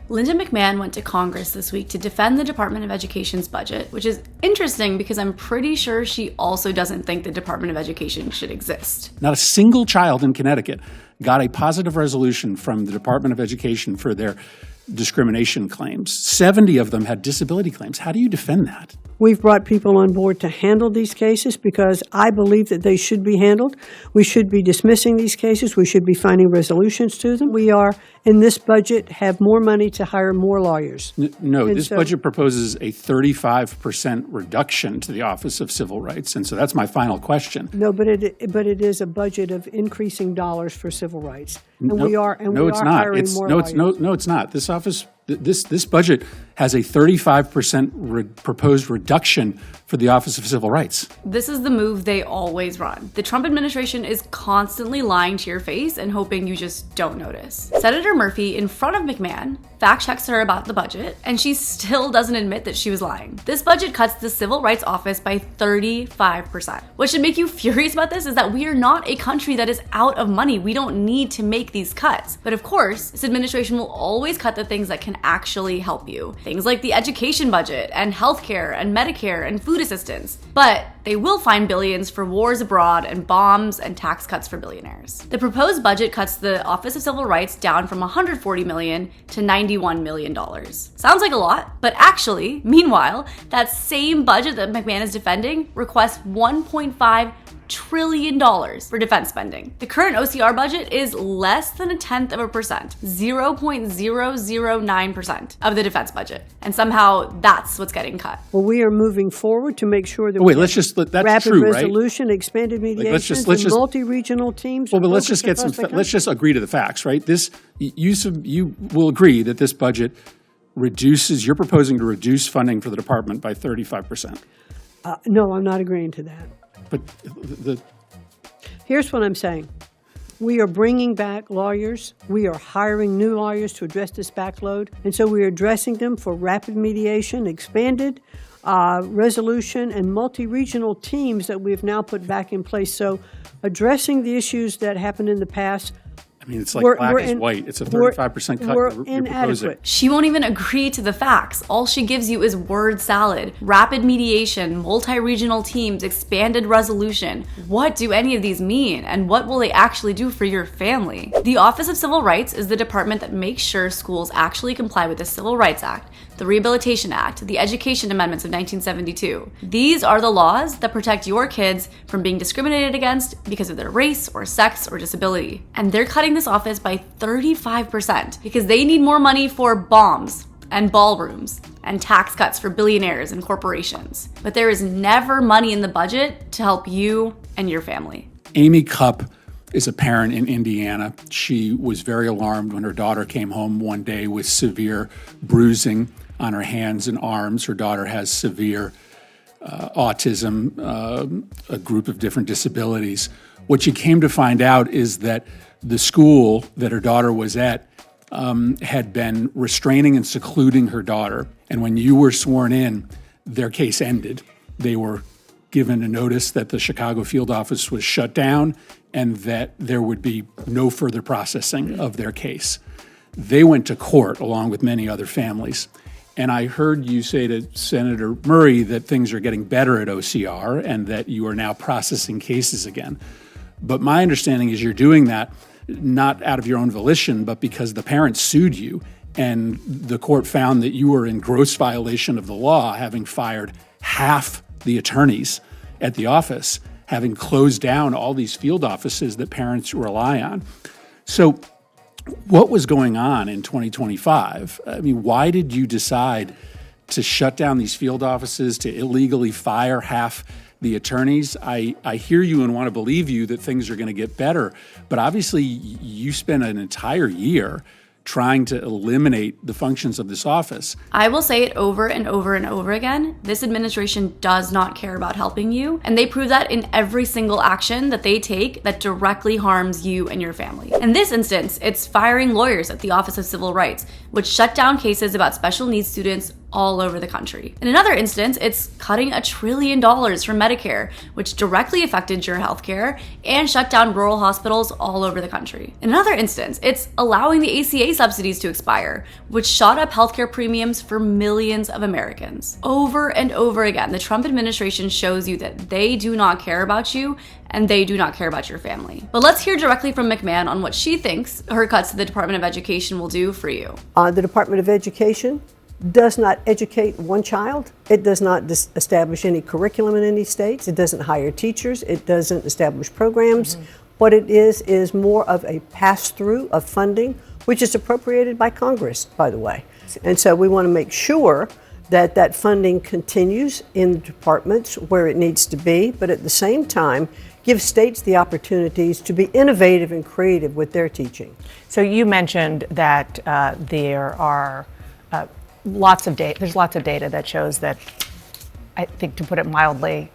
Linda McMahon went to Congress this week to defend the Department of Education's budget, which is interesting because I'm pretty sure she also doesn't think the Department of Education should exist. Not a single child in Connecticut got a positive resolution from the Department of Education for their discrimination claims. 70 of them had disability claims. How do you defend that? We've brought people on board to handle these cases because I believe that they should be handled. We should be dismissing these cases. We should be finding resolutions to them. We are, in this budget, have more money to hire more lawyers. This budget proposes a 35% reduction to the Office of Civil Rights, and so that's my final question. No, but it is a budget of increasing dollars for civil rights, and we are hiring more lawyers. No, it's not. This budget has a 35% proposed reduction for the Office of Civil Rights. This is the move they always run. The Trump administration is constantly lying to your face and hoping you just don't notice. Senator Murphy, in front of McMahon, fact-checks her about the budget, and she still doesn't admit that she was lying. This budget cuts the Civil Rights Office by 35%. What should make you furious about this is that we are not a country that is out of money. We don't need to make these cuts. But of course, this administration will always cut the things that can actually help you. Things like the education budget and healthcare and Medicare and food assistance. But they will find billions for wars abroad and bombs and tax cuts for billionaires. The proposed budget cuts the Office of Civil Rights down from $140 million to $91 million. Sounds like a lot, but actually, meanwhile, that same budget that McMahon is defending requests $1.5 trillion for defense spending. The current OCR budget is less than 0.1%, 0.009% of the defense budget. And somehow that's what's getting cut. Well, we are moving forward to make sure that that's rapid true, resolution, expanded mediation, multi-regional teams. Well, but let's just agree to the facts, right? You will agree that this budget you're proposing to reduce funding for the department by 35%. No, I'm not agreeing to that. But here's what I'm saying. We are bringing back lawyers. We are hiring new lawyers to address this backload. And so we are addressing them for rapid mediation, expanded resolution, and multi-regional teams that we've now put back in place. So addressing the issues that happened in the past. I mean, it's like black is white. It's a 35% cut you're proposing. She won't even agree to the facts. All she gives you is word salad. Rapid mediation, multi-regional teams, expanded resolution. What do any of these mean? And what will they actually do for your family? The Office of Civil Rights is the department that makes sure schools actually comply with the Civil Rights Act, the Rehabilitation Act, the Education Amendments of 1972. These are the laws that protect your kids from being discriminated against because of their race or sex or disability. And they're cutting this office by 35% because they need more money for bombs and ballrooms and tax cuts for billionaires and corporations. But there is never money in the budget to help you and your family. Amy Cupp is a parent in Indiana. She was very alarmed when her daughter came home one day with severe bruising on her hands and arms. Her daughter has severe autism, a group of different disabilities. What she came to find out is that the school that her daughter was at had been restraining and secluding her daughter. And when you were sworn in, their case ended. They were given a notice that the Chicago field office was shut down and that there would be no further processing of their case. They went to court along with many other families. And I heard you say to Senator Murray that things are getting better at OCR and that you are now processing cases again. But my understanding is you're doing that not out of your own volition, but because the parents sued you and the court found that you were in gross violation of the law, having fired half the attorneys at the office, having closed down all these field offices that parents rely on. So what was going on in 2025? I mean, why did you decide to shut down these field offices, to illegally fire half the attorneys? I hear you and want to believe you that things are going to get better, but obviously you spent an entire year trying to eliminate the functions of this office. I will say it over and over and over again. This administration does not care about helping you, and they prove that in every single action that they take that directly harms you and your family. In this instance, it's firing lawyers at the Office of Civil Rights, which shut down cases about special needs students all over the country. In another instance, it's cutting $1 trillion from Medicare, which directly affected your healthcare and shut down rural hospitals all over the country. In another instance, it's allowing the ACA subsidies to expire, which shot up healthcare premiums for millions of Americans. Over and over again, the Trump administration shows you that they do not care about you and they do not care about your family. But let's hear directly from McMahon on what she thinks her cuts to the Department of Education will do for you. The Department of Education does not educate one child. It does not establish any curriculum in any states. It doesn't hire teachers. It doesn't establish programs. What it is more of a pass-through of funding, which is appropriated by Congress, by the way. And so we want to make sure that that funding continues in the departments where it needs to be, but at the same time, give states the opportunities to be innovative and creative with their teaching. So you mentioned that there are lots of data. There's lots of data that shows that, I think, to put it mildly,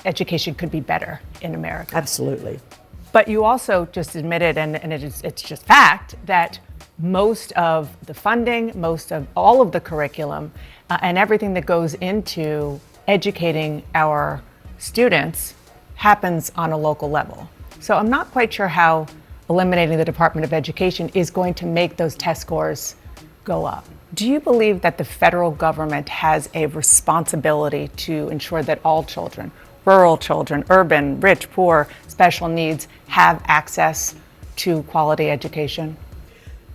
education could be better in America. Absolutely. But you also just admitted, and it's just fact, that most of the funding, most of all of the curriculum, and everything that goes into educating our students happens on a local level. So I'm not quite sure how eliminating the Department of Education is going to make those test scores go up. Do you believe that the federal government has a responsibility to ensure that all children, rural children, urban, rich, poor, special needs, have access to quality education?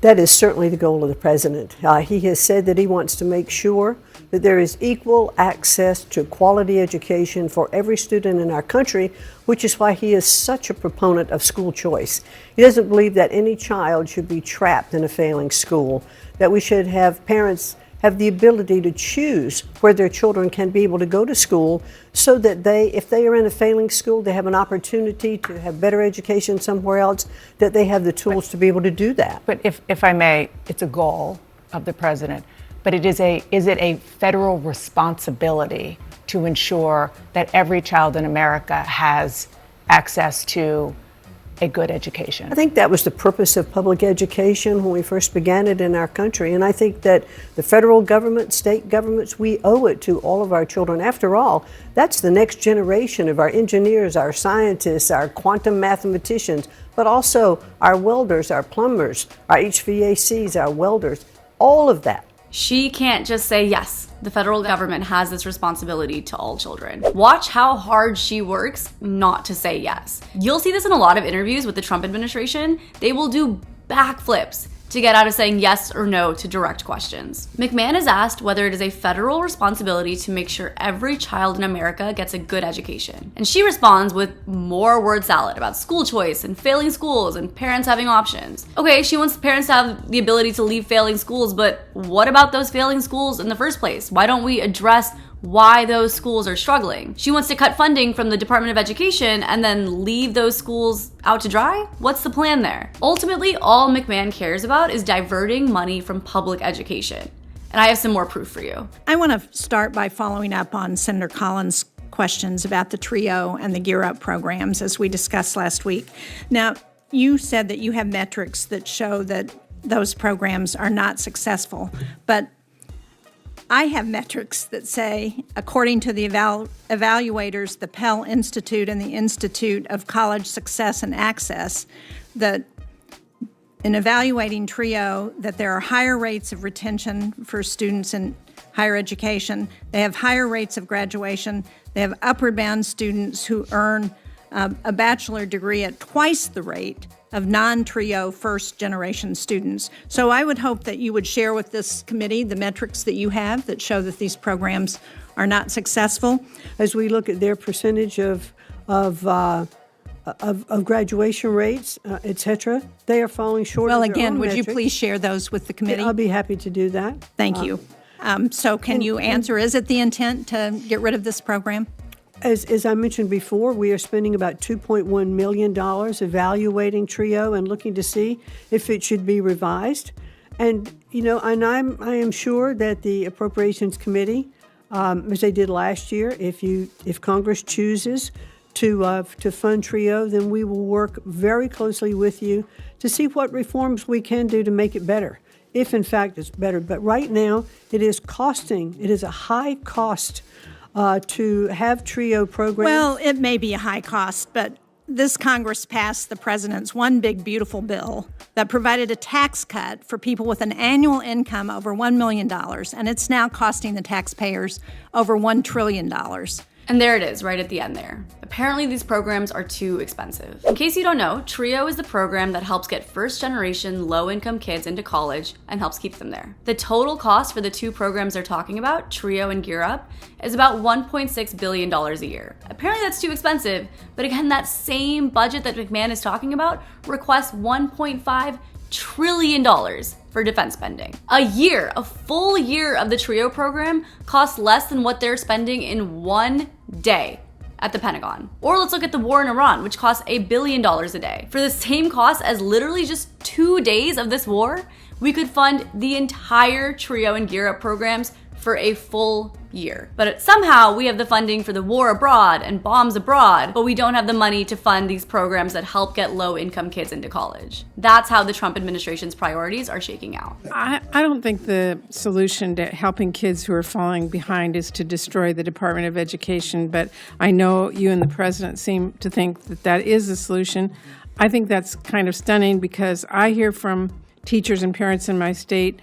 That is certainly the goal of the president. He has said that he wants to make sure that there is equal access to quality education for every student in our country, which is why he is such a proponent of school choice. He doesn't believe that any child should be trapped in a failing school, that we should have parents have the ability to choose where their children can be able to go to school so that if they are in a failing school, they have an opportunity to have better education somewhere else, that they have the tools to be able to do that. But if I may, it's a goal of the president, but is it a federal responsibility to ensure that every child in America has access to a good education? I think that was the purpose of public education when we first began it in our country. And I think that the federal government, state governments, we owe it to all of our children. After all, that's the next generation of our engineers, our scientists, our quantum mathematicians, but also our welders, our plumbers, our HVACs, our welders, all of that. She can't just say, yes, the federal government has this responsibility to all children. Watch how hard she works not to say yes. You'll see this in a lot of interviews with the Trump administration. They will do backflips to get out of saying yes or no to direct questions. McMahon is asked whether it is a federal responsibility to make sure every child in America gets a good education. And she responds with more word salad about school choice and failing schools and parents having options. Okay, she wants parents to have the ability to leave failing schools, but what about those failing schools in the first place? Why don't we address why those schools are struggling? She wants to cut funding from the Department of Education and then leave those schools out to dry? What's the plan there? Ultimately, all McMahon cares about is diverting money from public education. And I have some more proof for you. I want to start by following up on Senator Collins' questions about the TRIO and the Gear Up programs, as we discussed last week. Now, you said that you have metrics that show that those programs are not successful, but I have metrics that say, according to the evaluators, the Pell Institute and the Institute of College Success and Access, that in evaluating TRIO, that there are higher rates of retention for students in higher education. They have higher rates of graduation. They have upward bound students who earn a bachelor degree at twice the rate of non-TRIO first-generation students. So I would hope that you would share with this committee the metrics that you have that show that these programs are not successful. As we look at their percentage of graduation rates, et cetera, they are falling short Well, of their again, own would you metrics. please share those with the committee? I'll be happy to do that. Thank you. So can you answer, is it the intent to get rid of this program? As I mentioned before, we are spending about $2.1 million evaluating TRIO and looking to see if it should be revised. And, I am sure that the Appropriations Committee, as they did last year, if Congress chooses to fund TRIO, then we will work very closely with you to see what reforms we can do to make it better. if in fact it's better. But right now, it is a high cost to have TRIO programs. Well, it may be a high cost, but this Congress passed the president's one big beautiful bill that provided a tax cut for people with an annual income over $1 million, and it's now costing the taxpayers over $1 trillion. And there it is, right at the end there. Apparently these programs are too expensive. In case you don't know, TRIO is the program that helps get first-generation low-income kids into college and helps keep them there. The total cost for the two programs they're talking about, TRIO and Gear Up, is about $1.6 billion a year. Apparently that's too expensive, but again, that same budget that McMahon is talking about requests $1.5 trillion for defense spending. A full year of the TRIO program costs less than what they're spending in one day at the Pentagon. Or let's look at the war in Iran, which costs $1 billion a day. For the same cost as literally just 2 days of this war, we could fund the entire TRIO and Gear Up programs for a full year. But somehow we have the funding for the war abroad and bombs abroad, but we don't have the money to fund these programs that help get low-income kids into college. That's how the Trump administration's priorities are shaking out. I don't think the solution to helping kids who are falling behind is to destroy the Department of Education, but I know you and the president seem to think that that is the solution. I think that's kind of stunning because I hear from teachers and parents in my state,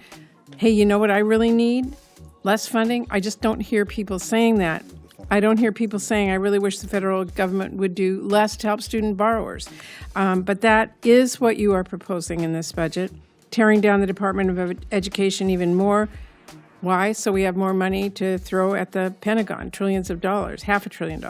hey, you know what I really need? Less funding? I just don't hear people saying that. I don't hear people saying, I really wish the federal government would do less to help student borrowers. But that is what you are proposing in this budget, tearing down the Department of Education even more. Why? So we have more money to throw at the Pentagon, trillions of dollars, $500 billion.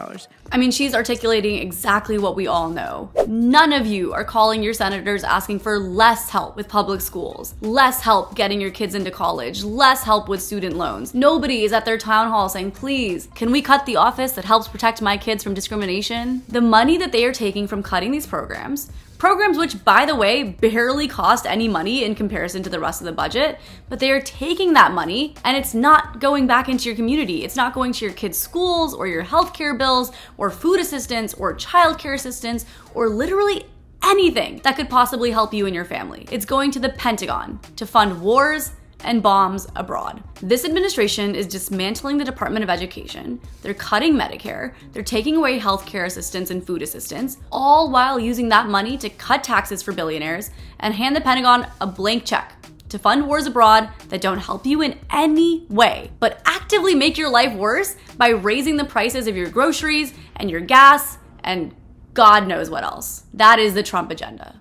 I mean, she's articulating exactly what we all know. None of you are calling your senators asking for less help with public schools, less help getting your kids into college, less help with student loans. Nobody is at their town hall saying, please, can we cut the office that helps protect my kids from discrimination? The money that they are taking from cutting these programs which, by the way, barely cost any money in comparison to the rest of the budget, but they are taking that money and it's not going back into your community. It's not going to your kids' schools or your healthcare bills or food assistance or childcare assistance or literally anything that could possibly help you and your family. It's going to the Pentagon to fund wars and bombs abroad. This administration is dismantling the Department of Education. They're cutting Medicare. They're taking away healthcare assistance and food assistance, all while using that money to cut taxes for billionaires and hand the Pentagon a blank check to fund wars abroad that don't help you in any way, but actively make your life worse by raising the prices of your groceries and your gas and God knows what else. That is the Trump agenda.